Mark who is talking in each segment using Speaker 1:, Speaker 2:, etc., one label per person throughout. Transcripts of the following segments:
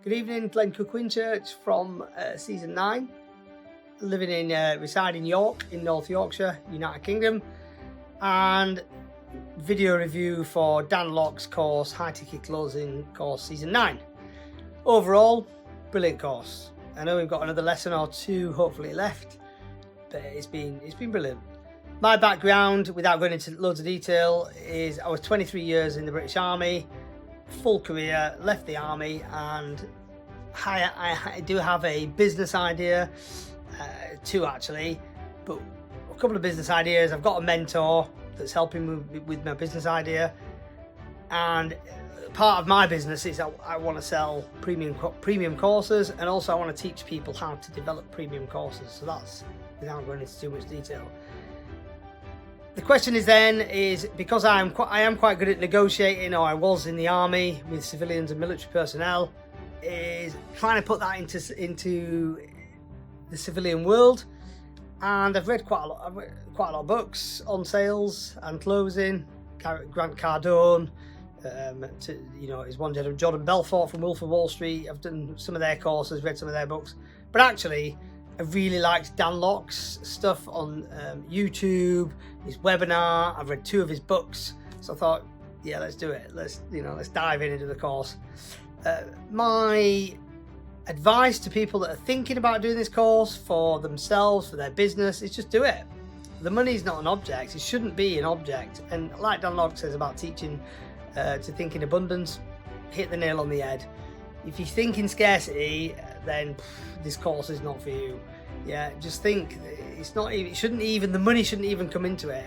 Speaker 1: Good evening, Glenn Cook-Winchurch from season 9, reside in York in North Yorkshire, United Kingdom, and video review for Dan Lok's course, High Ticket Closing course season 9. Overall, brilliant course. I know we've got another lesson or two hopefully left, but it's been brilliant. My background, without going into loads of detail, is I was 23 years in the British Army, full career, left the army, and I do have a business idea, two actually, but a couple of business ideas. I've got a mentor that's helping me with my business idea, and part of my business is I want to sell premium courses, and also I want to teach people how to develop premium courses. So that's without going into too much detail. The question is because I am quite good at negotiating, or I was in the army with civilians and military personnel, is trying to put that into the civilian world. And I've read quite a lot of books on sales and closing. Grant Cardone, is one gentleman, Jordan Belfort from Wolf of Wall Street. I've done some of their courses, read some of their books, but actually I really liked Dan Lok's stuff on YouTube, his webinar. I've read 2 of his books, so I thought, yeah, let's do it. Let's dive into the course. My advice to people that are thinking about doing this course for themselves, for their business, is just do it. The money's not an object. It shouldn't be an object. And like Dan Lok says about teaching to think in abundance, hit the nail on the head. If you think in scarcity, then this course is not for you. Yeah, just think it's not even, the money shouldn't even come into it.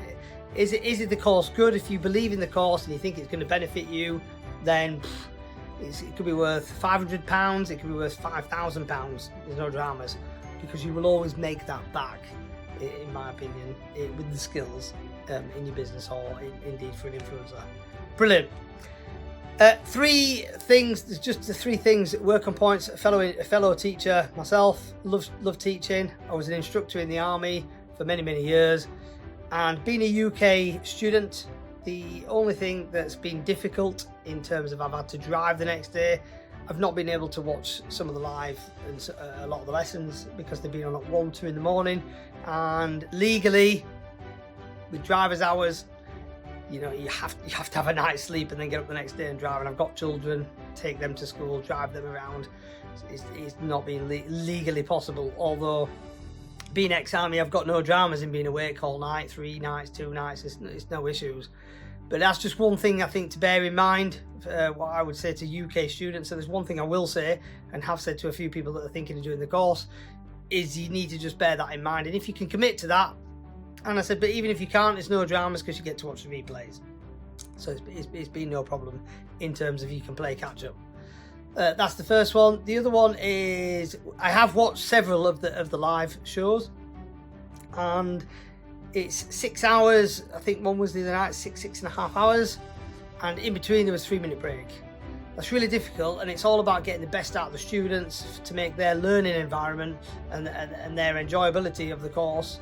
Speaker 1: Is it the course good? If you believe in the course and you think it's going to benefit you, then it could be worth £500, it could be worth £5,000. There's no dramas, because you will always make that back, in my opinion, with the skills in your business, or indeed for an influencer. Brilliant. 3 things, just the 3 things that work on points. A fellow teacher myself, love teaching. I was an instructor in the army for many years, and being a UK student, the only thing that's been difficult in terms of I've had to drive the next day. I've not been able to watch some of the live and a lot of the lessons because they've been on at 1, 2 in the morning, and legally with driver's hours, you have to have a night's sleep and then get up the next day and drive. And I've got children, take them to school, drive them around. It's not been legally possible. Although being ex-army, I've got no dramas in being awake all night, 3 nights, 2 nights. It's no issues. But that's just one thing I think to bear in mind. What I would say to UK students. So there's one thing I will say, and have said to a few people that are thinking of doing the course, is you need to just bear that in mind. And if you can commit to that. And I said, but even if you can't, it's no dramas, because you get to watch the replays. So it's been no problem in terms of you can play catch up. That's the first one. The other one is I have watched several of the live shows, and it's 6 hours. I think one was the other night, 6.5 hours, and in between there was 3-minute break. That's really difficult, and it's all about getting the best out of the students to make their learning environment and their enjoyability of the course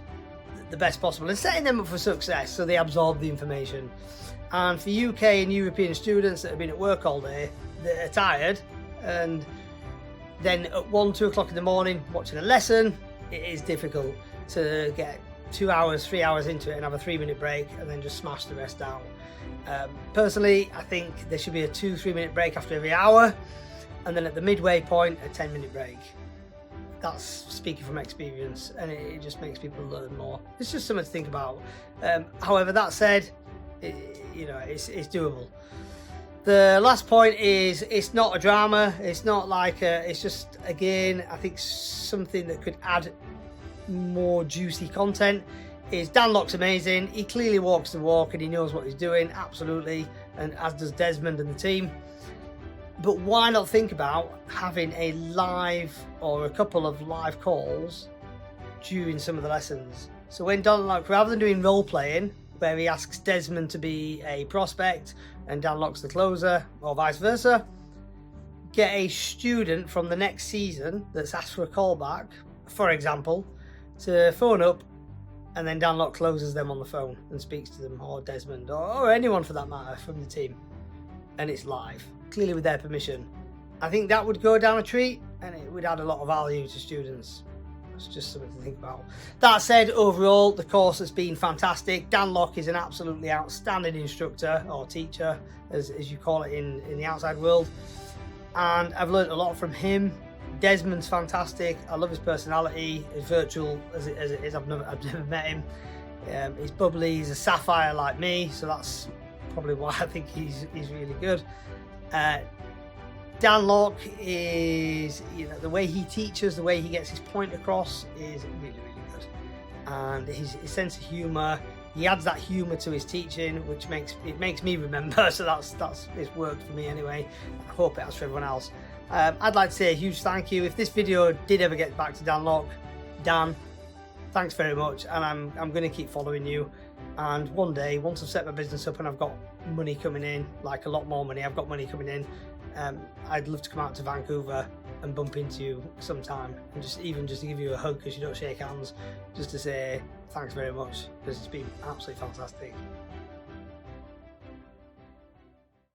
Speaker 1: the best possible, and setting them up for success so they absorb the information. And for UK and European students that have been at work all day, they're tired, and then at 1, 2 o'clock in the morning watching a lesson, it is difficult to get 2 hours, 3 hours into it and have a 3-minute break and then just smash the rest out. Personally, I think there should be a 2-3 minute break after every hour, and then at the midway point a 10-minute break. That's speaking from experience, and it just makes people learn more. It's just something to think about. However, that said, it's doable. The last point is it's not a drama. It's not like it's just, again, I think something that could add more juicy content is Dan Lok's amazing. He clearly walks the walk and he knows what he's doing, absolutely, and as does Desmond and the team. But why not think about having a live or a couple of live calls during some of the lessons? So when Dan Lok, rather than doing role playing, where he asks Desmond to be a prospect and Dan Lok's the closer, or vice versa, get a student from the next season that's asked for a callback, for example, to phone up, and then Dan Lok closes them on the phone and speaks to them, or Desmond, or anyone for that matter from the team, and it's live, clearly with their permission. I think that would go down a treat, and it would add a lot of value to students. It's just something to think about. That said, overall, the course has been fantastic. Dan Lok is an absolutely outstanding instructor, or teacher, as you call it in the outside world. And I've learned a lot from him. Desmond's fantastic. I love his personality, as virtual as it is. I've never met him. He's bubbly, he's a sapphire like me, so that's probably why I think he's really good. Dan Lok is, the way he teaches, the way he gets his point across is really, really good. And his sense of humour, he adds that humour to his teaching, which makes me remember. So it's worked for me anyway. I hope it has for everyone else. I'd like to say a huge thank you. If this video did ever get back to Dan Lok, Dan, thanks very much. And I'm going to keep following you. And one day, once I've set my business up and I've got money coming in, like a lot more money, I've got money coming in, I'd love to come out to Vancouver and bump into you sometime, and just to give you a hug, because you don't shake hands, just to say thanks very much, because it's been absolutely fantastic.